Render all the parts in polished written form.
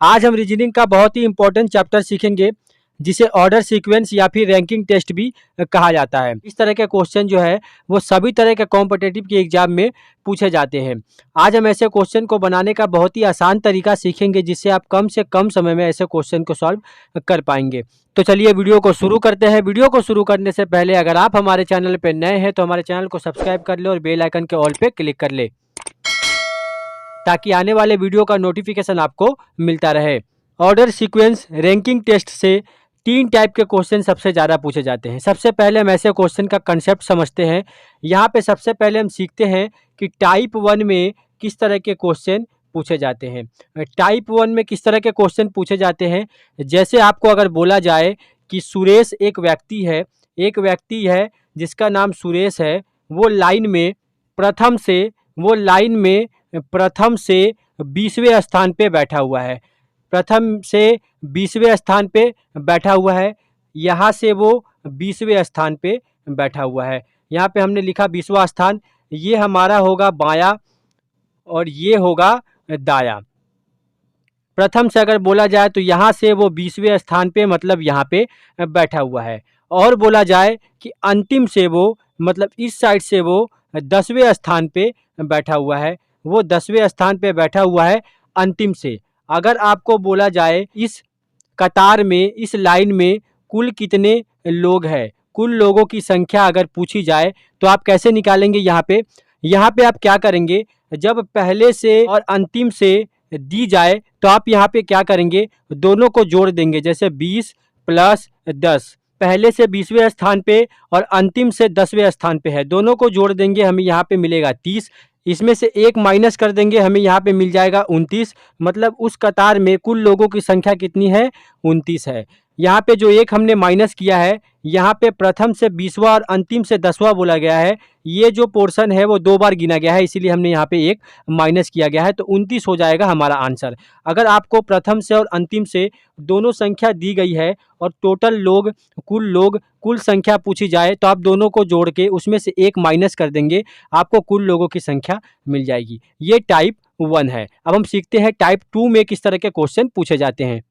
आज हम रीजनिंग का बहुत ही इंपॉर्टेंट चैप्टर सीखेंगे जिसे ऑर्डर सीक्वेंस या फिर रैंकिंग टेस्ट भी कहा जाता है। इस तरह के क्वेश्चन जो है वो सभी तरह के कॉम्पिटिटिव के एग्जाम में पूछे जाते हैं। आज हम ऐसे क्वेश्चन को बनाने का बहुत ही आसान तरीका सीखेंगे जिससे आप कम से कम समय में ऐसे क्वेश्चन को सॉल्व कर पाएंगे। तो चलिए वीडियो को शुरू करते हैं। वीडियो को शुरू करने से पहले अगर आप हमारे चैनल पर नए हैं तो हमारे चैनल को सब्सक्राइब कर ले और बेल आइकन के ऑल पे क्लिक कर ले ताकि आने वाले वीडियो का नोटिफिकेशन आपको मिलता रहे। ऑर्डर सीक्वेंस रैंकिंग टेस्ट से 3 टाइप के क्वेश्चन सबसे ज़्यादा पूछे जाते हैं। सबसे पहले हम ऐसे क्वेश्चन का कंसेप्ट समझते हैं। यहाँ पे सबसे पहले हम सीखते हैं कि टाइप 1 में किस तरह के क्वेश्चन पूछे जाते हैं। टाइप 1 में किस तरह के क्वेश्चन पूछे जाते हैं, जैसे आपको अगर बोला जाए कि सुरेश एक व्यक्ति है जिसका नाम सुरेश है, वो लाइन में प्रथम से 20वें स्थान पे बैठा हुआ है। प्रथम से 20वें स्थान पे बैठा हुआ है, यहाँ से वो 20वें स्थान पे बैठा हुआ है। यहाँ पे हमने लिखा 20वां स्थान, ये हमारा होगा बायां और ये होगा दायां। प्रथम से अगर बोला जाए तो यहाँ से वो 20वें स्थान पे मतलब यहाँ पे बैठा हुआ है। और बोला जाए कि अंतिम से वो मतलब इस साइड से वो 10वें स्थान पे बैठा हुआ है, वो 10वें स्थान पे बैठा हुआ है अंतिम से। अगर आपको बोला जाए इस कतार में, इस लाइन में कुल कितने लोग हैं, कुल लोगों की संख्या अगर पूछी जाए तो आप कैसे निकालेंगे। यहाँ पे आप क्या करेंगे, जब पहले से और अंतिम से दी जाए तो आप यहाँ पे क्या करेंगे, दोनों को जोड़ देंगे। जैसे 20 + 10 पहले से 20वें स्थान पे और अंतिम से 10वें स्थान पे है, दोनों को जोड़ देंगे, हमें यहाँ पे मिलेगा 30। इसमें से 1 माइनस कर देंगे, हमें यहाँ पे मिल जाएगा 29। मतलब उस कतार में कुल लोगों की संख्या कितनी है, 29 है। यहाँ पे जो 1 हमने माइनस किया है, यहाँ पे प्रथम से 20वां और अंतिम से 10वां बोला गया है, ये जो पोर्शन है वो 2 बार गिना गया है, इसीलिए हमने यहाँ पे 1 माइनस किया गया है, तो 29 हो जाएगा हमारा आंसर। अगर आपको प्रथम से और अंतिम से दोनों संख्या दी गई है और कुल संख्या पूछी जाए तो आप दोनों को जोड़ के उसमें से 1 माइनस कर देंगे, आपको कुल लोगों की संख्या मिल जाएगी। ये टाइप 1 है। अब हम सीखते हैं टाइप 2 में किस तरह के क्वेश्चन पूछे जाते हैं।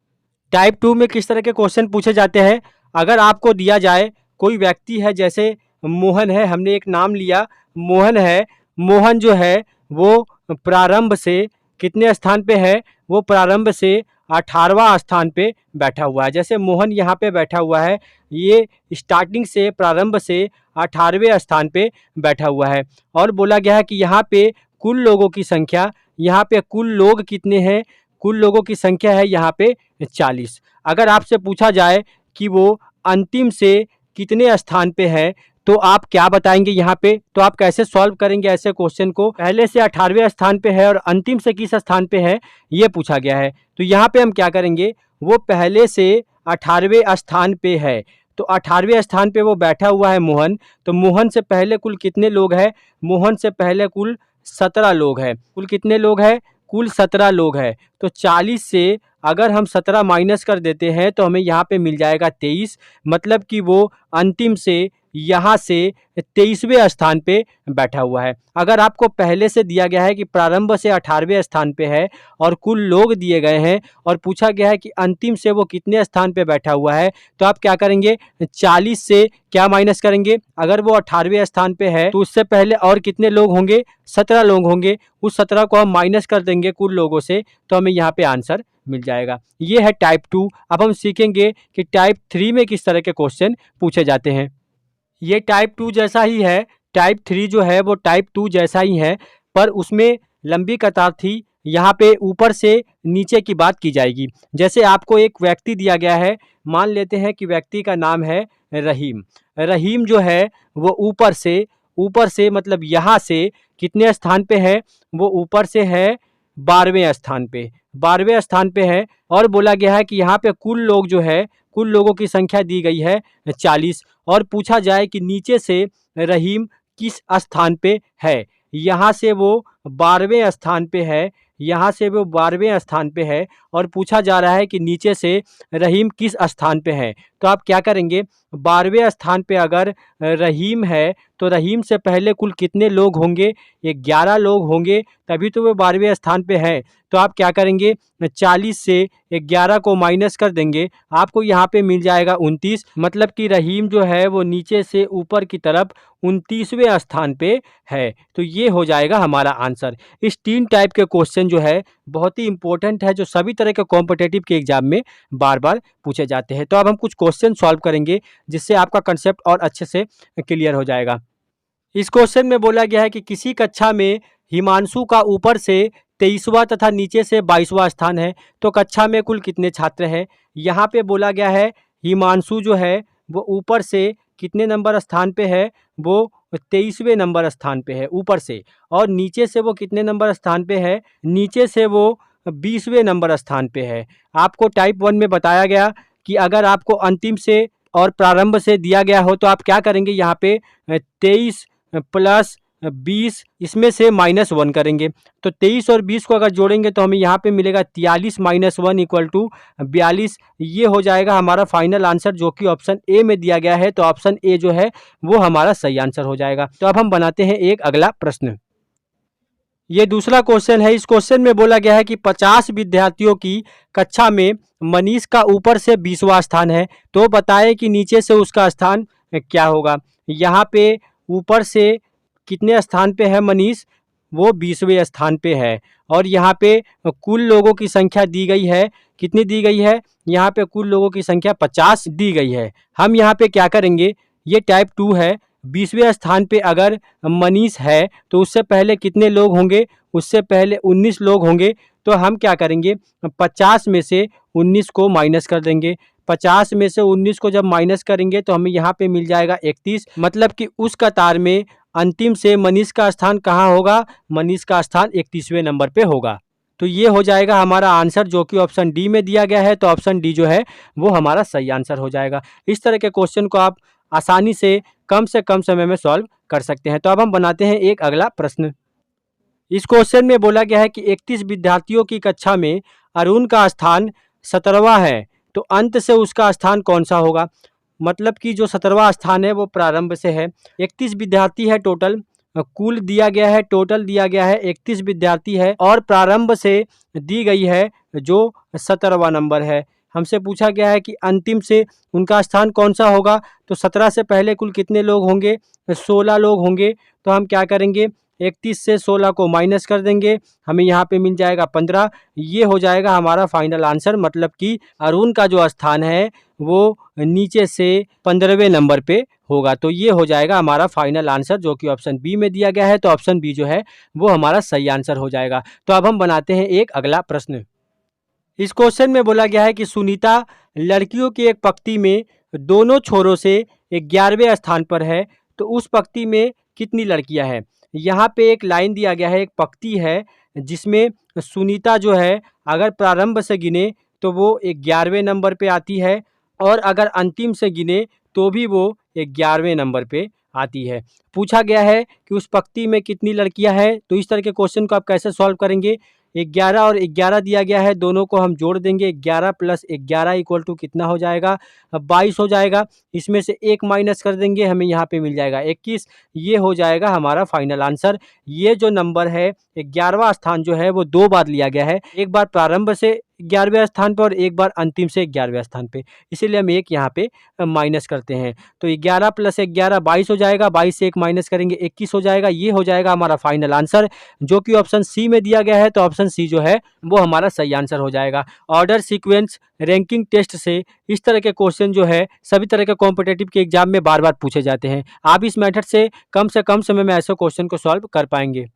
टाइप 2 में किस तरह के क्वेश्चन पूछे जाते हैं, अगर आपको दिया जाए कोई व्यक्ति है, जैसे मोहन है, हमने एक नाम लिया मोहन है, मोहन जो है वो प्रारंभ से कितने स्थान पे है, वो प्रारंभ से 18वां स्थान पे बैठा हुआ है। जैसे मोहन यहाँ पे बैठा हुआ है, ये स्टार्टिंग से प्रारंभ से 18वें स्थान पे बैठा हुआ है। और बोला गया है कि यहाँ पे कुल लोगों की संख्या, यहाँ पे कुल लोग कितने हैं, कुल लोगों की संख्या है यहाँ पे 40। अगर आपसे पूछा जाए कि वो अंतिम से कितने स्थान पे है तो आप क्या बताएंगे। यहाँ पे तो आप कैसे सॉल्व करेंगे ऐसे क्वेश्चन को, पहले से 18वें स्थान पे है और अंतिम से किस स्थान पे है ये पूछा गया है। तो यहाँ पे हम क्या करेंगे, वो पहले से 18वें स्थान पे है, तो 18वें स्थान पे वो बैठा हुआ है मोहन, तो मोहन से पहले कुल कितने लोग हैं, मोहन से पहले कुल 17 लोग हैं। कुल कितने लोग हैं, कुल 17 लोग हैं। तो 40 से अगर हम 17 माइनस कर देते हैं तो हमें यहाँ पे मिल जाएगा 23। मतलब कि वो अंतिम से यहाँ से 23वें स्थान पे बैठा हुआ है। अगर आपको पहले से दिया गया है कि प्रारंभ से 18वें स्थान पे है और कुल लोग दिए गए हैं और पूछा गया है कि अंतिम से वो कितने स्थान पे बैठा हुआ है, तो आप क्या करेंगे, 40 से क्या माइनस करेंगे। अगर वो 18वें स्थान पे है तो उससे पहले और कितने लोग होंगे, 17 लोग होंगे, उस 17 को हम माइनस कर देंगे कुल लोगों से, तो हमें यहाँ पे आंसर मिल जाएगा। ये है टाइप 2। अब हम सीखेंगे कि टाइप 3 में किस तरह के क्वेश्चन पूछे जाते हैं। ये टाइप 2 जैसा ही है, टाइप 3 जो है वो टाइप 2 जैसा ही है, पर उसमें लंबी कतार थी, यहाँ पे ऊपर से नीचे की बात की जाएगी। जैसे आपको एक व्यक्ति दिया गया है, मान लेते हैं कि व्यक्ति का नाम है रहीम। रहीम जो है वो ऊपर से मतलब यहाँ से कितने स्थान पे है, वो ऊपर से है 12वें स्थान पे, 12वें स्थान पे है। और बोला गया है कि यहाँ पे कुल लोग जो है, कुल लोगों की संख्या दी गई है 40। और पूछा जाए कि नीचे से रहीम किस स्थान पे है, यहाँ से वो 12वें स्थान पे है, यहाँ से वो 12वें स्थान पे है और पूछा जा रहा है कि नीचे से रहीम किस स्थान पे है। तो आप क्या करेंगे, 12वें स्थान पे अगर रहीम है तो रहीम से पहले कुल कितने लोग होंगे, 11 लोग होंगे, तभी तो वो 12वें स्थान पे है। तो आप क्या करेंगे, 40 से 11 को माइनस कर देंगे, आपको यहाँ पे मिल जाएगा 29। मतलब कि रहीम जो है वो नीचे से ऊपर की तरफ 29वें स्थान पे है। तो ये हो जाएगा हमारा आंसर। इस 3 टाइप के क्वेश्चन जो है बहुत ही इंपॉर्टेंट है, जो सभी तरह के कॉम्पिटिटिव के एग्जाम में बार बार पूछे जाते हैं। तो अब हम कुछ क्वेश्चन सॉल्व करेंगे जिससे आपका कंसेप्ट और अच्छे से क्लियर हो जाएगा। इस क्वेश्चन में बोला गया है कि किसी कक्षा में हिमांशु का ऊपर से 23वां तथा नीचे से 22वां स्थान है, तो कक्षा में कुल कितने छात्र हैं। यहाँ पे बोला गया है हिमांशु जो है वो ऊपर से कितने नंबर स्थान पे है, वो 23वें नंबर स्थान पे है ऊपर से, और नीचे से वो कितने नंबर स्थान पे है, नीचे से वो 20वें नंबर स्थान पे है। आपको टाइप 1 में बताया गया कि अगर आपको अंतिम से और प्रारंभ से दिया गया हो तो आप क्या करेंगे, यहाँ पे 23 प्लस 20 इसमें से -1 करेंगे। तो 23 और 20 को अगर जोड़ेंगे तो हमें यहाँ पे मिलेगा 43 - 1 = 42। ये हो जाएगा हमारा फाइनल आंसर, जो कि ऑप्शन ए में दिया गया है। तो ऑप्शन ए जो है वो हमारा सही आंसर हो जाएगा। तो अब हम बनाते हैं एक अगला प्रश्न। ये दूसरा क्वेश्चन है। इस क्वेश्चन में बोला गया है कि 50 विद्यार्थियों की कक्षा में मनीष का ऊपर से 20वां स्थान है, तो बताएं कि नीचे से उसका स्थान क्या होगा। यहाँ पे ऊपर से कितने स्थान पे है मनीष, वो 20वें स्थान पे है, और यहाँ पे कुल लोगों की संख्या दी गई है, कितनी दी गई है, यहाँ पे कुल लोगों की संख्या 50 दी गई है। हम यहाँ पे क्या करेंगे, ये टाइप 2 है, 20वें स्थान पे अगर मनीष है तो उससे पहले कितने लोग होंगे, उससे पहले 19 लोग होंगे। तो हम क्या करेंगे, 50 में से 19 को माइनस कर देंगे। 50 में से 19 को जब माइनस करेंगे तो हमें यहाँ पे मिल जाएगा 31। मतलब कि उस कतार में अंतिम से मनीष का स्थान कहाँ होगा, मनीष का स्थान 31वें नंबर पे होगा। तो ये हो जाएगा हमारा आंसर, जो कि ऑप्शन डी में दिया गया है। तो ऑप्शन डी जो है वो हमारा सही आंसर हो जाएगा। इस तरह के क्वेश्चन को आप आसानी से कम समय में सॉल्व कर सकते हैं। तो अब हम बनाते हैं एक अगला प्रश्न। इस क्वेश्चन में बोला गया है कि 31 विद्यार्थियों की कक्षा में अरुण का स्थान 17वां है, तो अंत से उसका स्थान कौन सा होगा। मतलब कि जो 17वां स्थान है वो प्रारंभ से है। 31 विद्यार्थी है टोटल, कुल दिया गया है, टोटल दिया गया है 31 विद्यार्थी है, और प्रारंभ से दी गई है जो 17वां नंबर है। हमसे पूछा गया है कि अंतिम से उनका स्थान कौन सा होगा। तो 17 से पहले कुल कितने लोग होंगे, 16 लोग होंगे। तो हम क्या करेंगे, 31 से 16 को माइनस कर देंगे, हमें यहाँ पे मिल जाएगा 15। ये हो जाएगा हमारा फाइनल आंसर। मतलब कि अरुण का जो स्थान है वो नीचे से 15वें नंबर पे होगा। तो ये हो जाएगा हमारा फाइनल आंसर, जो कि ऑप्शन बी में दिया गया है। तो ऑप्शन बी जो है वो हमारा सही आंसर हो जाएगा। तो अब हम बनाते हैं एक अगला प्रश्न। इस क्वेश्चन में बोला गया है कि सुनीता लड़कियों की एक पंक्ति में दोनों छोरों से 11वें स्थान पर है, तो उस पंक्ति में कितनी लड़कियां हैं। यहाँ पे एक लाइन दिया गया है, एक पंक्ति है जिसमें सुनीता जो है अगर प्रारंभ से गिने तो वो 11वें नंबर पे आती है, और अगर अंतिम से गिने तो भी वो 11वें नंबर पे आती है। पूछा गया है कि उस पंक्ति में कितनी लड़कियां हैं। तो इस तरह के क्वेश्चन को आप कैसे सॉल्व करेंगे, 11 और 11 दिया गया है, दोनों को हम जोड़ देंगे। 11 + 11 = कितना हो जाएगा, 22 हो जाएगा। इसमें से 1 माइनस कर देंगे, हमें यहाँ पे मिल जाएगा 21। ये हो जाएगा हमारा फाइनल आंसर। ये जो नंबर है 11वां स्थान जो है वो 2 बार लिया गया है, एक बार प्रारंभ से 11वें स्थान पर और एक बार अंतिम से 11वें स्थान पे, इसीलिए हम एक यहाँ पे माइनस करते हैं। तो 11 + 11 22 हो जाएगा, 22 से 1 माइनस करेंगे 21 हो जाएगा। ये हो जाएगा हमारा फाइनल आंसर, जो कि ऑप्शन सी में दिया गया है। तो ऑप्शन सी जो है वो हमारा सही आंसर हो जाएगा। ऑर्डर सीक्वेंस रैंकिंग टेस्ट से इस तरह के क्वेश्चन जो है सभी तरह के कॉम्पिटिटिव के एग्जाम में बार बार पूछे जाते हैं। आप इस मेथड से कम समय में ऐसे क्वेश्चन को सॉल्व कर पाएंगे।